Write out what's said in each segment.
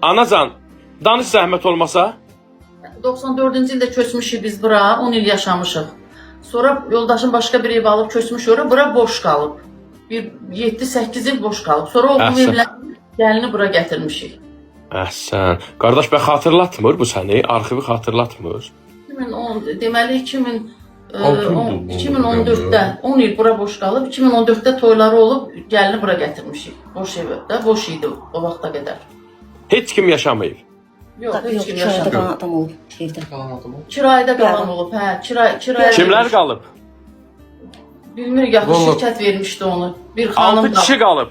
Anacan, danış zəhmət olmasa. 94-cü ildə köçmüşük biz bura, 10 il yaşamışıq. Sonra yoldaşım başqa bir ev alıb köçmüş ora, bura boş qalıb. Bir 7-8 il boş qalıb. Sonra oğlum evlənib, gəlini bura gətirmişik. Əhsən. Qardaş, bə xatırlatmır bu səni? Arxivi xatırlatmır. 2010, deməli 2014-də 10 il bura boş qalıb, 2014-də toyları olub, gəlini bura gətirmişik. Boş evdə, boş idi o vaxta qədər. Heç kim yaşamayıb. Yox, heç kim Kirayədə yaşamır. qalan adam olub evdə. Kirayədə qalan olub, hə, kirayə. Kimlər qalıb? Bilmirik, yaxşı şirkət vermişdi onu. Bir xanım 6 kişi qalıb.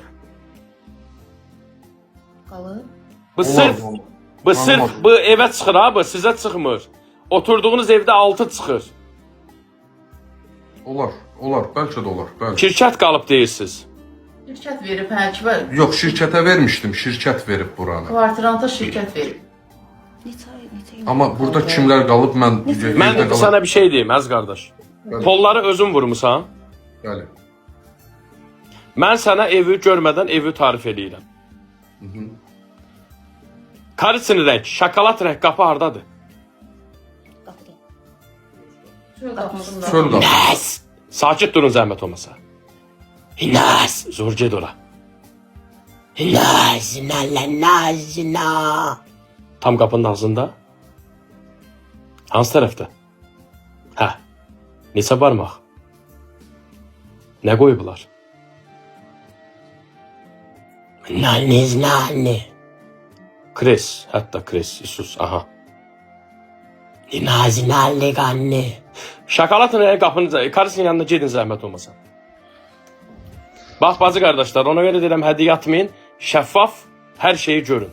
Qalıb. Bu sırf bu evə çıxır ha, bu sizə çıxmır. Oturduğunuz evdə 6 çıxır. Olar, bəlkə də olar, bəli. Şirkət qalıb deyirsiniz. Şirkət verib, hə, ki, Yox, şirkətə vermişdim, şirkət verib buranı. kvartiranta şirkət verib. Neçə il? Amma burada kimlər qalıb, mən Mən indi sənə bir şey deyim, əziz qardaş. Polları özün vurmusan. Bəli. Mən sənə evi görmədən evi tarif eləyirəm. Karisin rəng, şokolad rəng qapı hardadır? Qapıda. Çöl qapısında. Çöl qapı. Nəs! Sakit durun zəhmət olmasa. Nəs! Zor ged ora. Nəs! Tam qapının ağzında. Hansı tərəfdə? Hə. Neçə barmaq? Nə qoyublar? Nane. Kres, hətta Kres, İsus, aha. Şokoladın qapını, karısının yanına gedin zəhmət olmasa. Bax, bacı qardaşlar, ona görə deyirəm, hədiyyə atmayın, şəffaf hər şeyi görün.